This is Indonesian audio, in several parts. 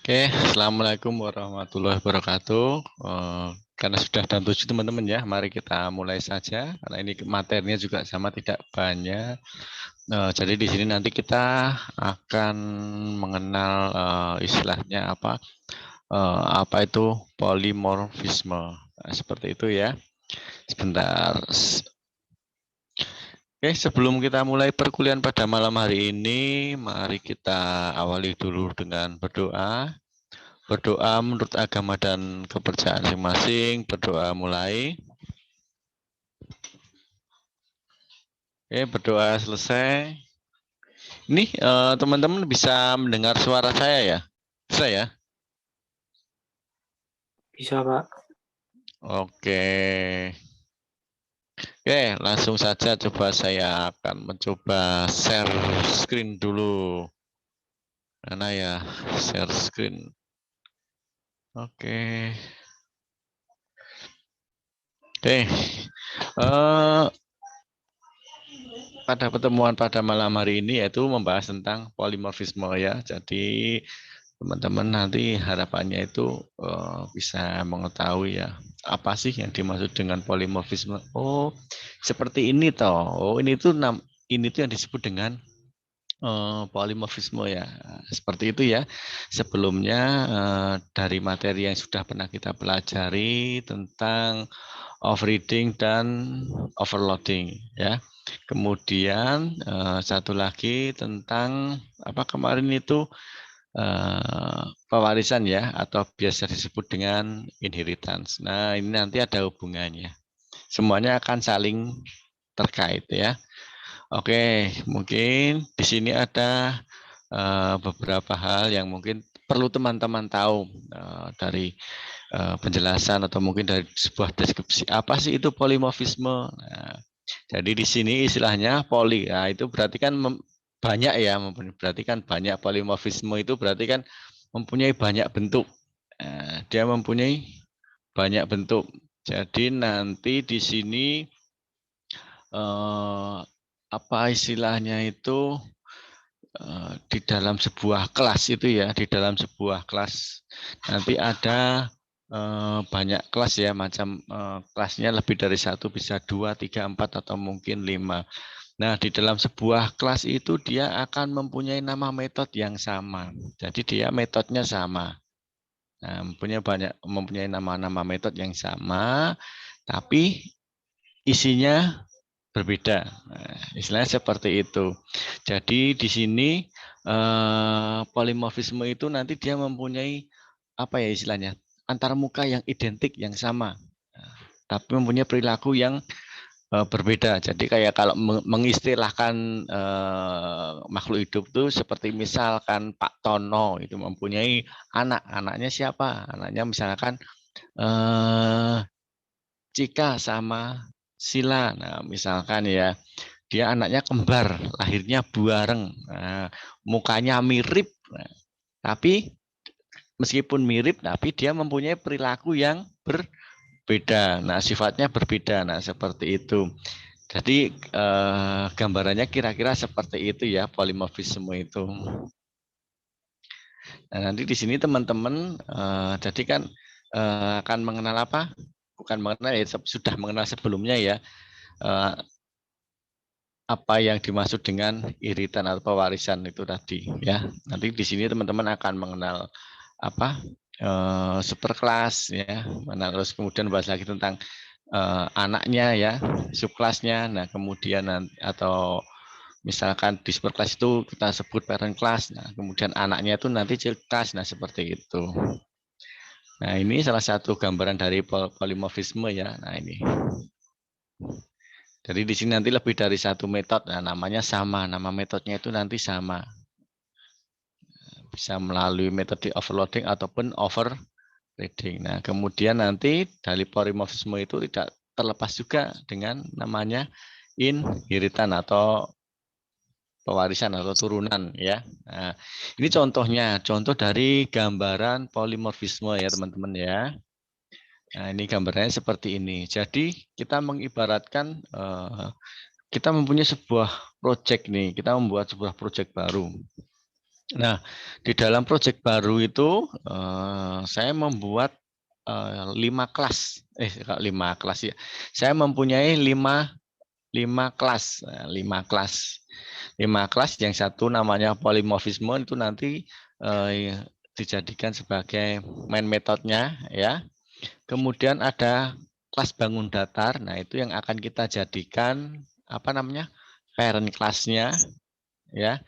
Oke, Assalamualaikum warahmatullahi wabarakatuh. Karena sudah jam 7 teman-teman ya, mari kita mulai saja. Karena ini materinya juga sama tidak banyak. Jadi di sini nanti kita akan mengenal istilahnya apa itu polimorfisme. Nah, seperti itu ya. Sebentar. Oke, sebelum kita mulai perkuliahan pada malam hari ini, mari kita awali dulu dengan berdoa. Berdoa menurut agama dan kepercayaan masing-masing. Berdoa mulai. Oke, berdoa selesai. Ini teman-teman bisa mendengar suara saya ya? Bisa ya? Bisa, Pak. Oke. Oke, langsung saja coba saya akan mencoba share screen dulu. Mana ya? Share screen. Oke. Oke. Pada pertemuan pada malam hari ini yaitu membahas tentang polimorfisme ya. Jadi teman-teman nanti harapannya itu bisa mengetahui ya apa sih yang dimaksud dengan polimorfisme. Oh, seperti ini toh. Oh, ini tuh yang disebut dengan polimorfisme ya. Seperti itu ya. Sebelumnya dari materi yang sudah pernah kita pelajari tentang overreading dan overloading ya. Kemudian satu lagi tentang apa kemarin itu pewarisan ya atau biasa disebut dengan inheritance. Nah, ini nanti ada hubungannya. Semuanya akan saling terkait ya. Oke, mungkin di sini ada beberapa hal yang mungkin perlu teman-teman tahu dari penjelasan atau mungkin dari sebuah deskripsi apa sih itu polimorfisme. Nah, jadi di sini istilahnya poli. Nah, itu berarti kan banyak ya, berarti kan banyak polimorfisme itu berarti kan mempunyai banyak bentuk. Nah, dia mempunyai banyak bentuk. Jadi nanti di sini apa istilahnya itu di dalam sebuah kelas itu ya, di dalam sebuah kelas nanti ada banyak kelas ya, macam kelasnya lebih dari satu, bisa 2, 3, 4 atau mungkin 5. Nah, di dalam sebuah kelas itu dia akan mempunyai nama metode yang sama. Jadi dia metodenya sama. Nah, mempunyai nama-nama metode yang sama, tapi isinya berbeda. Nah, istilahnya seperti itu. Jadi di sini polimorfisme itu nanti dia mempunyai apa ya istilahnya antarmuka yang identik yang sama, tapi mempunyai perilaku yang berbeda. Jadi kayak kalau mengistilahkan makhluk hidup itu seperti misalkan Pak Tono itu mempunyai anaknya siapa? Anaknya misalkan Cika sama Sila. Nah, misalkan ya dia anaknya kembar, lahirnya bareng, nah, mukanya mirip, nah, tapi meskipun mirip, tapi dia mempunyai perilaku yang berbeda. Nah, sifatnya berbeda. Nah, seperti itu. Jadi gambarannya kira-kira seperti itu ya polimorfisme itu. Nah, nanti di sini teman-teman jadi kan akan mengenal apa? Bukan mengenal ya, sudah mengenal sebelumnya ya. Apa yang dimaksud dengan iritan atau pewarisan itu tadi ya. Nanti di sini teman-teman akan mengenal apa superkelas ya. Terus kemudian bahas lagi tentang anaknya ya, subkelasnya. Nah, kemudian atau misalkan di superkelas itu kita sebut parent class. Nah, kemudian anaknya itu nanti child class. Nah, seperti itu. Nah, ini salah satu gambaran dari polimorfisme ya. Nah, ini. Jadi di sini nanti lebih dari satu metode, nah, namanya sama, nama metodenya itu nanti sama. Bisa melalui metode overloading ataupun overreading. Nah, kemudian nanti dari polimorfisme itu tidak terlepas juga dengan namanya inheritan atau pewarisan atau turunan ya. Nah, ini contohnya, contoh dari gambaran polimorfisme ya teman-teman ya. Nah, ini gambarnya seperti ini. Jadi kita mengibaratkan kita mempunyai sebuah proyek nih, kita membuat sebuah proyek baru. Nah, di dalam proyek baru itu saya membuat 5 kelas. 5 kelas ya. Saya mempunyai 5 kelas. 5 kelas. 5 kelas yang satu namanya polimorfisme itu nanti dijadikan sebagai main metodenya ya. Kemudian ada kelas bangun datar. Nah, itu yang akan kita jadikan apa namanya? Parent kelasnya ya.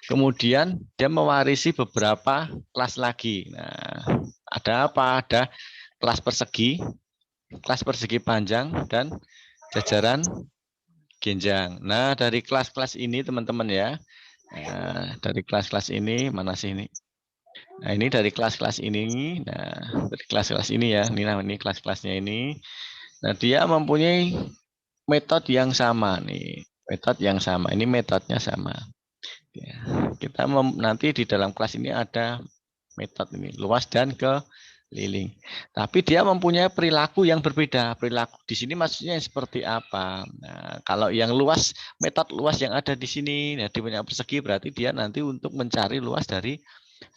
Kemudian dia mewarisi beberapa kelas lagi. Nah, ada apa? Ada kelas persegi panjang, dan jajaran genjang. Nah, dari kelas-kelas ini teman-teman ya, dari kelas-kelas ini, mana sih ini? Nah, ini dari kelas-kelas ini, nah, dari kelas-kelas ini ya, ini kelas-kelasnya ini. Nah, dia mempunyai metode yang sama nih, metode yang sama. Ini metodenya sama. Ya, kita nanti di dalam kelas ini ada metode ini, luas dan keliling. Tapi dia mempunyai perilaku yang berbeda. Perilaku di sini maksudnya yang seperti apa? Nah, kalau yang luas, metode luas yang ada di sini, nah, di banyak persegi berarti dia nanti untuk mencari luas dari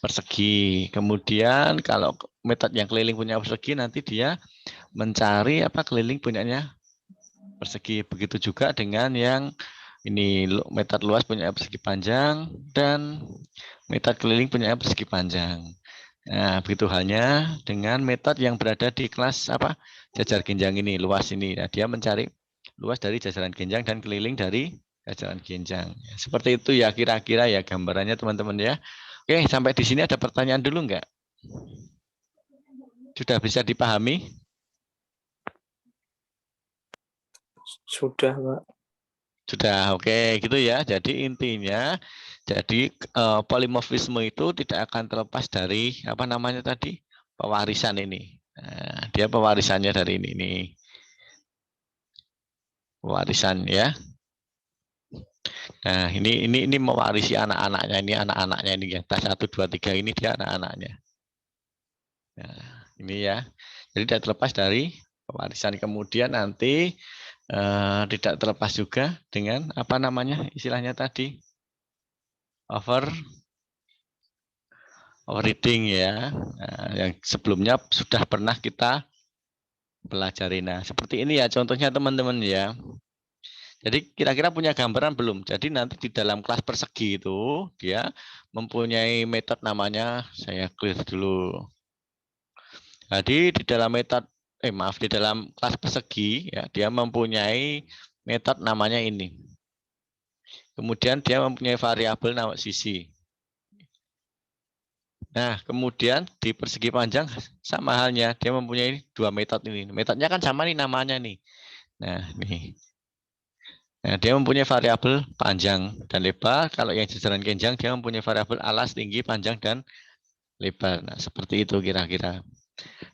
persegi. Kemudian kalau metode yang keliling punya persegi, nanti dia mencari apa keliling punyanya persegi. Begitu juga dengan yang ini metode luas punya persegi panjang, dan metode keliling punya persegi panjang. Nah, begitu halnya dengan metode yang berada di kelas apa jajar genjang ini, luas ini. Nah, dia mencari luas dari jajaran genjang dan keliling dari jajaran genjang. Seperti itu ya kira-kira ya gambarannya teman-teman ya. Oke, sampai di sini ada pertanyaan dulu enggak? Sudah bisa dipahami? Sudah, Pak. Sudah, oke gitu ya. Jadi intinya, jadi polimorfisme itu tidak akan terlepas dari apa namanya tadi pewarisan ini. Nah, dia pewarisannya dari ini nih, pewarisan ya. Nah ini mewarisi anak-anaknya, ini anak-anaknya ini ya. Tas 1, 2, 3 ini dia anak-anaknya. Nah, ini ya. Jadi tidak terlepas dari pewarisan. Kemudian nanti tidak terlepas juga dengan apa namanya istilahnya tadi overreading ya. Nah, yang sebelumnya sudah pernah kita pelajari. Nah, seperti ini ya contohnya teman-teman ya. Jadi kira-kira punya gambaran belum? Jadi nanti di dalam kelas persegi itu dia mempunyai metode namanya, saya clear dulu. Jadi di dalam metode di dalam kelas persegi ya dia mempunyai metode namanya ini. Kemudian dia mempunyai variabel nama sisi. Nah, kemudian di persegi panjang sama halnya, dia mempunyai 2 metode ini. Metodenya kan sama nih namanya nih. Nah, nih. Nah, dia mempunyai variabel panjang dan lebar. Kalau yang jajaran genjang, dia mempunyai variabel alas, tinggi, panjang, dan lebar. Nah, seperti itu kira-kira.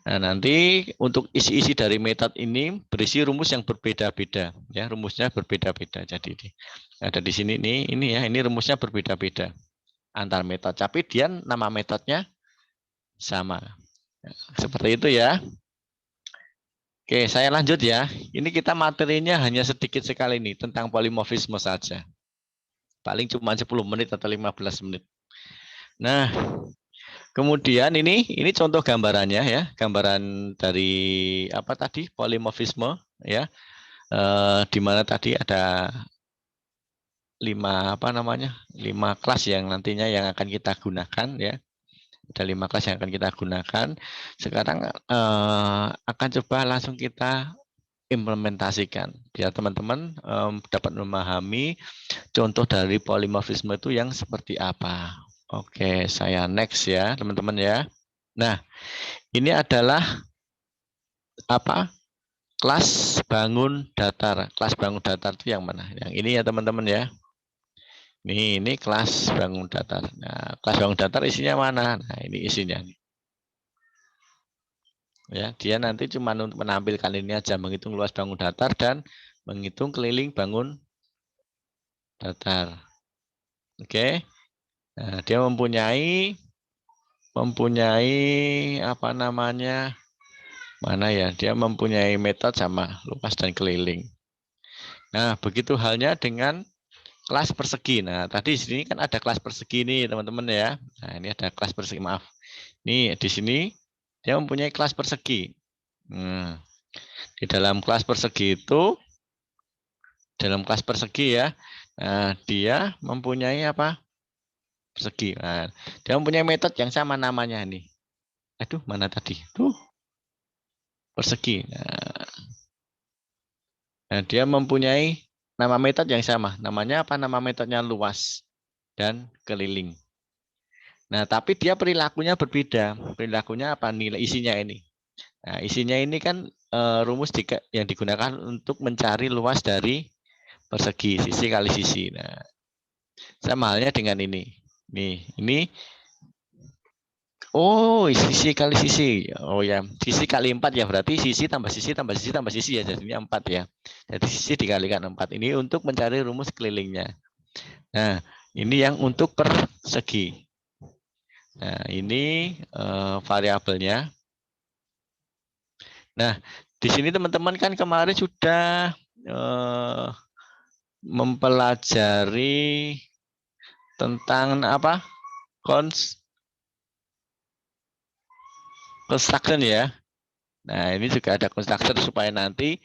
Nah, nanti untuk isi-isi dari metode ini berisi rumus yang berbeda-beda. Ya, rumusnya berbeda-beda. Jadi ada di sini nih, ini ya, ini rumusnya berbeda-beda antar metode. Tapi dia nama metodenya sama. Seperti itu ya. Oke, saya lanjut ya. Ini kita materinya hanya sedikit sekali nih tentang polimorfisme saja. Paling cuma 10 menit atau 15 menit. Nah, kemudian ini contoh gambarannya ya, gambaran dari apa tadi polimorfisme ya. Di mana tadi ada 5 kelas yang nantinya yang akan kita gunakan ya. Ada 5 kelas yang akan kita gunakan. Sekarang akan coba langsung kita implementasikan biar teman-teman dapat memahami contoh dari polimorfisme itu yang seperti apa. Oke, saya next ya teman-teman ya. Nah, ini adalah apa? Kelas bangun datar. Kelas bangun datar itu yang mana? Yang ini ya teman-teman ya. Ini kelas bangun datar. Nah, kelas bangun datar isinya mana? Nah, ini isinya. Ya, dia nanti cuma untuk menampilkan ini aja, menghitung luas bangun datar dan menghitung keliling bangun datar. Oke. Nah, dia mempunyai apa namanya? Mana ya? Dia mempunyai metode sama luas dan keliling. Nah, begitu halnya dengan kelas persegi. Nah, tadi di sini kan ada kelas persegi nih, teman-teman ya. Nah, ini ada kelas persegi, maaf. Nih, di sini dia mempunyai kelas persegi. Di dalam kelas persegi itu, dalam kelas persegi ya, dia mempunyai apa? Persegi. Nah, dia mempunyai metode yang sama namanya nih. Aduh, mana tadi? Tuh, persegi. Nah, dia mempunyai nama metode yang sama. Namanya apa? Nama metodenya luas dan keliling. Nah, tapi dia perilakunya berbeda. Perilakunya apa? Nilai isinya ini. Nah, isinya ini kan rumus yang digunakan untuk mencari luas dari persegi, sisi kali sisi. Nah, sama halnya dengan ini. Nih, ini sisi kali sisi. Oh ya, sisi kali 4 ya, berarti sisi tambah sisi tambah sisi tambah sisi ya, jadinya 4 ya. Jadi sisi dikalikan 4. Ini untuk mencari rumus kelilingnya. Nah, ini yang untuk persegi. Nah, ini variabelnya. Nah, di sini teman-teman kan kemarin sudah mempelajari tentang apa? Construction ya. Nah, ini juga ada construction supaya nanti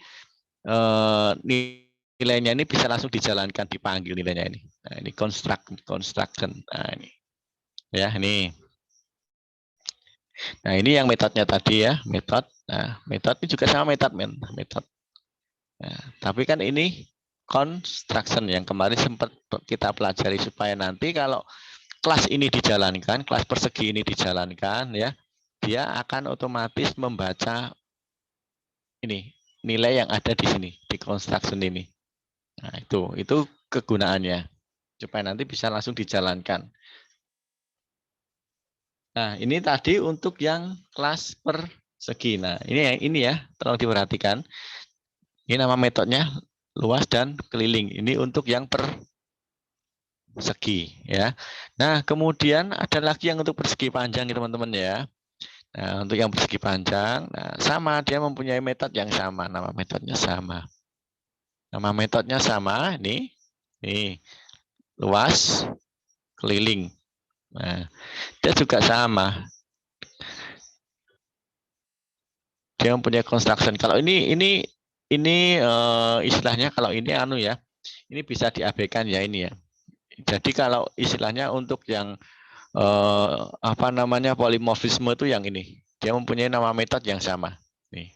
nilainya ini bisa langsung dijalankan, dipanggil nilainya ini. Nah, ini construction. Nah, ini. Ya, ini. Nah, ini yang metodenya tadi ya, metode. Nah, metode ini juga sama metode. Nah, tapi kan ini construction yang kemarin sempat kita pelajari supaya nanti kalau kelas ini dijalankan, kelas persegi ini dijalankan ya, dia akan otomatis membaca ini nilai yang ada di sini di construction ini. Nah, itu kegunaannya supaya nanti bisa langsung dijalankan. Nah, ini tadi untuk yang kelas persegi. Nah, ini ya, tolong diperhatikan. Ini nama metodenya luas dan keliling. Ini untuk yang persegi ya. Nah, kemudian ada lagi yang untuk persegi panjang nih teman-teman ya. Nah, untuk yang persegi panjang, nah sama dia mempunyai metode yang sama, nama metodenya sama. Nama metodenya sama, nih luas keliling. Nah, dia juga sama. Dia mempunyai construction. Kalau ini istilahnya kalau ini ya, ini bisa diabaikan ya ini ya. Jadi kalau istilahnya untuk yang apa namanya polimorfisme itu yang ini, dia mempunyai nama metode yang sama, nih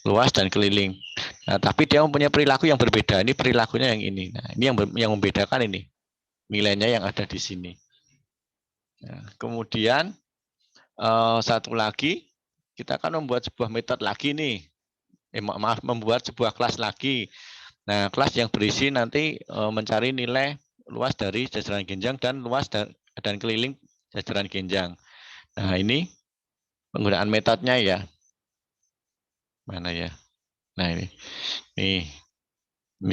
luas dan keliling. Nah, tapi dia mempunyai perilaku yang berbeda. Ini perilakunya yang ini. Nah, ini yang membedakan ini nilainya yang ada di sini. Nah, kemudian satu lagi kita akan membuat sebuah metode lagi nih. Maaf, membuat sebuah kelas lagi. Nah, kelas yang berisi nanti mencari nilai luas dari jajaran genjang dan luas dan keliling jajaran genjang. Nah, ini penggunaan metodenya ya. Mana ya? Nah, ini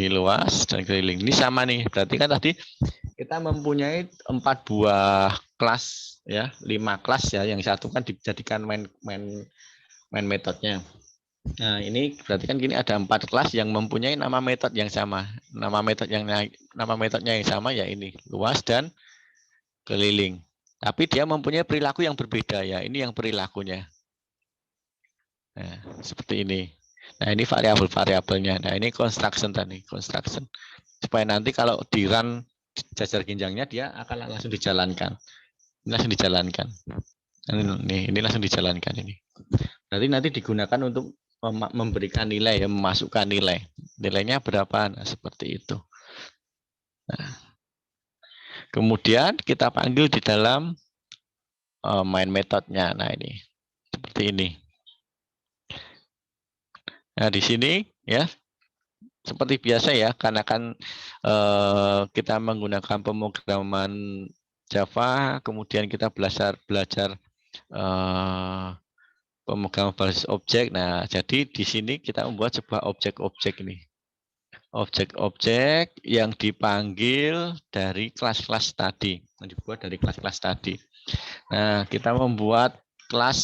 luas dan keliling. Ini sama nih. Berarti kan tadi kita mempunyai 4 buah kelas ya, 5 kelas ya. Yang satu kan dijadikan main metodenya. Nah, ini berarti kan gini ada 4 kelas yang mempunyai nama metode yang sama. Nama metodenya yang sama ya ini, luas dan keliling. Tapi dia mempunyai perilaku yang berbeda ya. Ini yang perilakunya. Nah, seperti ini. Nah, ini variabel-variabelnya. Nah, ini construction tadi, construction. Supaya nanti kalau di run jajar genjangnya dia akan langsung dijalankan. Ini langsung dijalankan. Ini langsung dijalankan ini. Berarti nanti digunakan untuk memberikan nilai ya, memasukkan nilai. Nilainya berapa? Nah, seperti itu. Nah, kemudian kita panggil di dalam main metodenya. Nah, ini seperti ini. Nah, di sini ya seperti biasa ya, karena kan kita menggunakan pemrograman Java, kemudian kita belajar pemrograman berbasis objek. Nah, jadi di sini kita membuat sebuah objek-objek ini. Objek-objek yang dipanggil dari kelas-kelas tadi, yang dibuat dari kelas-kelas tadi. Nah, kita membuat kelas,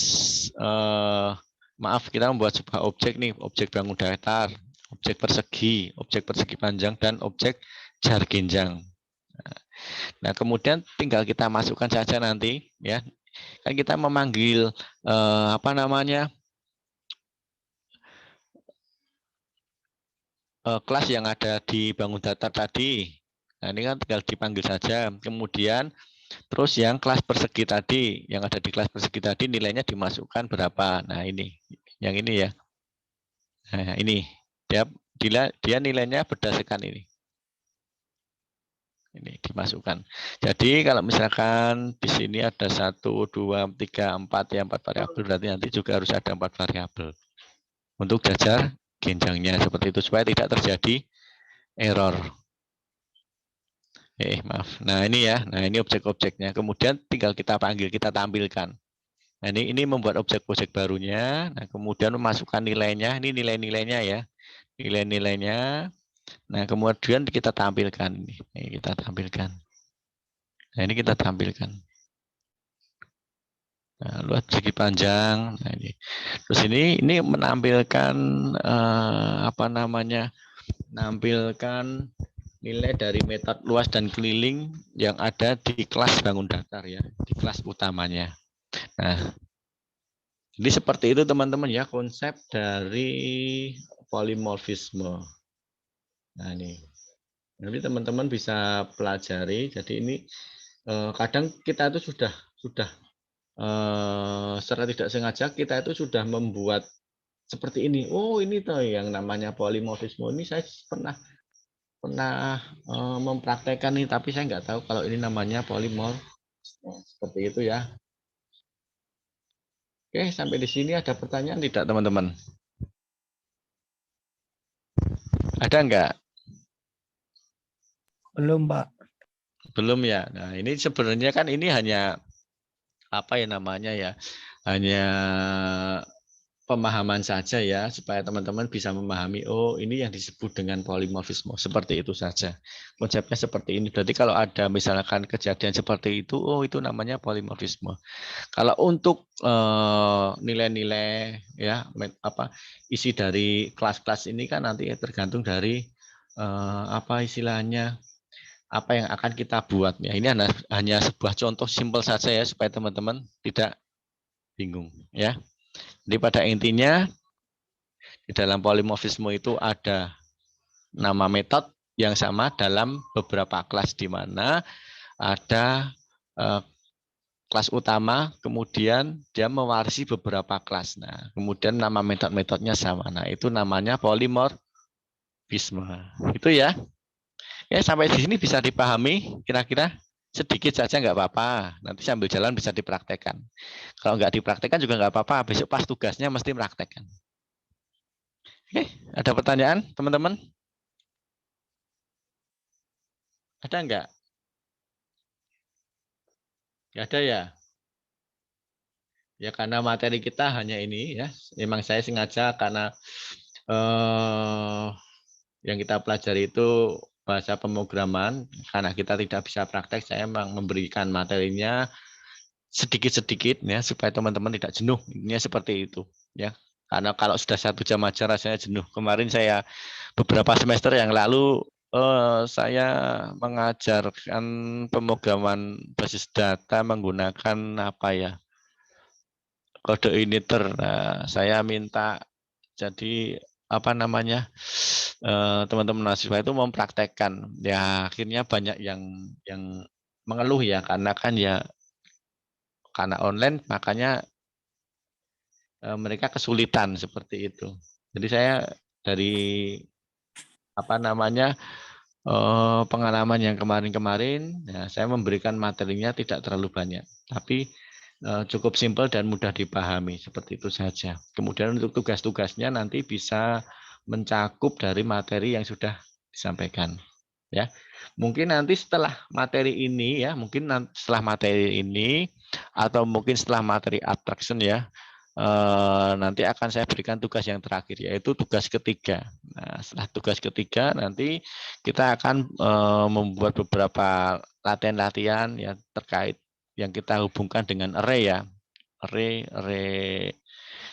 kita membuat sebuah objek nih, objek bangun datar, objek persegi panjang, dan objek jar genjang. Nah, kemudian tinggal kita masukkan saja nanti, ya. Kan kita memanggil apa namanya kelas yang ada di bangun datar tadi. Nah, ini kan tinggal dipanggil saja. Kemudian terus yang kelas persegi tadi, yang ada di kelas persegi tadi nilainya dimasukkan berapa. Nah, ini. Yang ini ya. Nah, ini. Dia nilainya berdasarkan ini. Ini dimasukkan. Jadi kalau misalkan di sini ada 1, 2, 3, 4 ya 4 variabel, berarti nanti juga harus ada 4 variabel untuk jajar genjangnya seperti itu supaya tidak terjadi error. Maaf. Nah ini ya. Nah ini objek-objeknya. Kemudian tinggal kita panggil, kita tampilkan. Nah ini membuat objek-objek barunya. Nah kemudian memasukkan nilainya. Ini nilai-nilainya ya. Nilai-nilainya. Nah kemudian kita tampilkan. Ini kita tampilkan. Nah ini kita tampilkan. Nah, luas segi panjang. Nah, ini. Terus ini menampilkan apa namanya? Menampilkan nilai dari metode luas dan keliling yang ada di kelas bangun datar ya, di kelas utamanya. Nah, jadi seperti itu teman-teman ya konsep dari polimorfisme. Nah, ini. Nanti teman-teman bisa pelajari. Jadi ini kadang kita itu sudah secara tidak sengaja kita itu sudah membuat seperti ini. Oh, ini tuh yang namanya polimorfisme. Ini saya pernah mempraktekkan nih, tapi saya nggak tahu kalau ini namanya polimorfisme. Seperti itu ya. Oke, sampai di sini ada pertanyaan tidak teman-teman? Ada nggak? Belum, Pak. Belum ya. Nah, ini sebenarnya kan ini hanya apa ya namanya ya? Hanya pemahaman saja ya supaya teman-teman bisa memahami oh ini yang disebut dengan polimorfisme seperti itu saja konsepnya seperti ini. Berarti kalau ada misalkan kejadian seperti itu oh itu namanya polimorfisme. Kalau untuk nilai-nilai ya apa isi dari kelas-kelas ini kan nanti tergantung dari apa istilahnya apa yang akan kita buat ya. Ini hanya sebuah contoh simpel saja ya supaya teman-teman tidak bingung ya. Jadi pada intinya di dalam polimorfisme itu ada nama metode yang sama dalam beberapa kelas di mana ada kelas utama, kemudian dia mewarisi beberapa kelas. Nah, kemudian nama metode-metodenya sama. Nah, itu namanya polimorfisme. Itu ya. Ya, sampai di sini bisa dipahami kira-kira sedikit saja nggak apa-apa. Nanti sambil jalan bisa dipraktekkan. Kalau nggak dipraktekkan juga nggak apa-apa. Besok pas tugasnya mesti praktekkan. Oke, ada pertanyaan teman-teman? Ada nggak? Nggak ada ya? Ya karena materi kita hanya ini ya. Memang saya sengaja karena yang kita pelajari itu bahasa pemrograman. Karena kita tidak bisa praktek, saya memang memberikan materinya sedikit-sedikit ya supaya teman-teman tidak jenuh. Ini seperti itu ya. Karena kalau sudah 1 jam aja rasanya jenuh. Kemarin saya beberapa semester yang lalu saya mengajarkan pemrograman basis data menggunakan apa ya kode initer. Nah, saya minta jadi apa namanya teman-teman mahasiswa itu mempraktekkan. Ya akhirnya banyak yang mengeluh ya karena kan ya karena online makanya mereka kesulitan seperti itu. Jadi saya dari apa namanya pengalaman yang kemarin-kemarin, ya, saya memberikan materinya tidak terlalu banyak, tapi cukup simpel dan mudah dipahami seperti itu saja. Kemudian untuk tugas-tugasnya nanti bisa mencakup dari materi yang sudah disampaikan. Ya, mungkin nanti setelah materi ini ya, mungkin setelah materi ini atau mungkin setelah materi abstraction ya, nanti akan saya berikan tugas yang terakhir yaitu tugas ketiga. Nah, setelah tugas ketiga nanti kita akan membuat beberapa latihan-latihan yang terkait yang kita hubungkan dengan array ya, array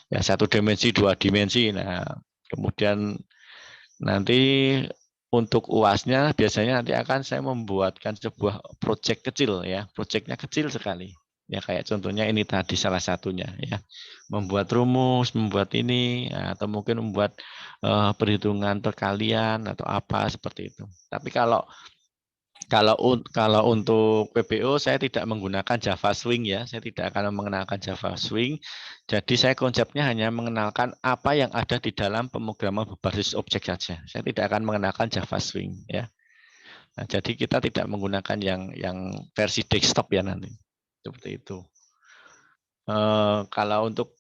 ya 1 dimensi, 2 dimensi. Nah, kemudian nanti untuk UASnya biasanya nanti akan saya membuatkan sebuah proyek kecil ya, proyeknya kecil sekali. Ya kayak contohnya ini tadi salah satunya ya, membuat rumus, membuat ini, atau mungkin membuat perhitungan perkalian atau apa seperti itu. Tapi kalau untuk PBO saya tidak menggunakan Java Swing ya, saya tidak akan mengenalkan Java Swing. Jadi saya konsepnya hanya mengenalkan apa yang ada di dalam pemrograman berbasis objek saja. Saya tidak akan mengenalkan Java Swing ya. Nah, jadi kita tidak menggunakan yang versi desktop ya nanti. Seperti itu. Kalau untuk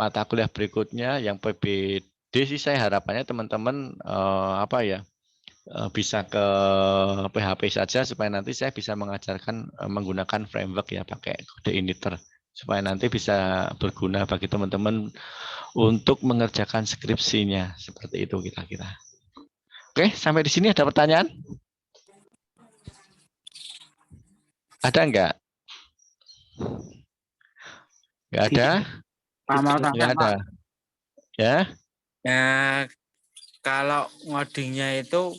mata kuliah berikutnya yang PBD sih saya harapannya teman-teman apa ya? Bisa ke PHP saja supaya nanti saya bisa mengajarkan menggunakan framework ya pakai kode initer supaya nanti bisa berguna bagi teman-teman untuk mengerjakan skripsinya seperti itu kira-kira. Oke, sampai di sini ada pertanyaan? Ada enggak? Enggak ada? Enggak ada. Ya? Ya, kalau ngodingnya itu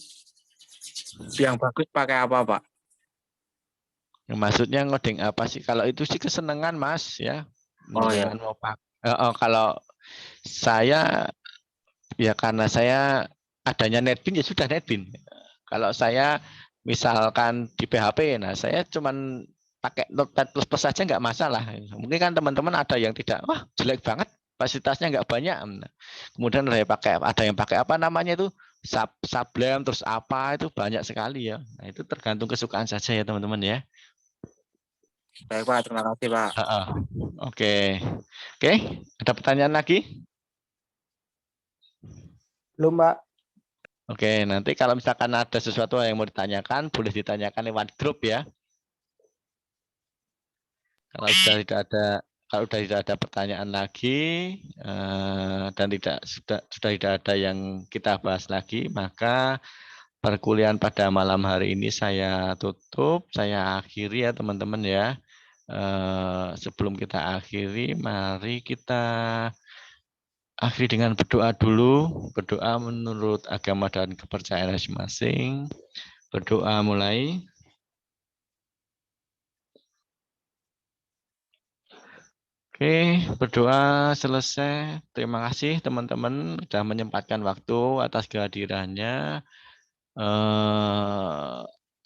yang bagus pakai apa, Pak? Maksudnya ngoding apa sih? Kalau itu sih kesenangan Mas ya. Oh ya. Dengan mau kalau saya ya karena saya adanya NetBeans ya sudah NetBeans. Kalau saya misalkan di PHP, nah saya cuman pakai Notepad++ saja nggak masalah. Mungkin kan teman-teman ada yang tidak, wah jelek banget, fasilitasnya nggak banyak. Nah, kemudian ada yang pakai apa namanya itu Sublime terus apa itu banyak sekali ya. Nah, itu tergantung kesukaan saja ya teman-teman ya. Baik, Pak. Terima kasih, Pak. Oke. Oke, ada pertanyaan lagi? Belum, Pak. Oke, nanti kalau misalkan ada sesuatu yang mau ditanyakan, boleh ditanyakan lewat grup ya. Kalau sudah tidak ada pertanyaan lagi dan sudah tidak ada yang kita bahas lagi, maka perkuliahan pada malam hari ini saya tutup, saya akhiri ya teman-teman ya. Sebelum kita akhiri, mari kita akhiri dengan berdoa dulu. Berdoa menurut agama dan kepercayaan masing-masing. Berdoa mulai. Oke, berdoa selesai. Terima kasih teman-teman sudah menyempatkan waktu atas kehadirannya.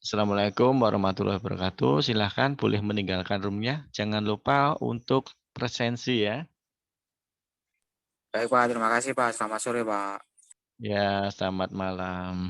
Assalamualaikum warahmatullahi wabarakatuh. Silahkan boleh meninggalkan roomnya. Jangan lupa untuk presensi ya. Baik, Pak. Terima kasih, Pak. Selamat sore, Pak. Ya, selamat malam.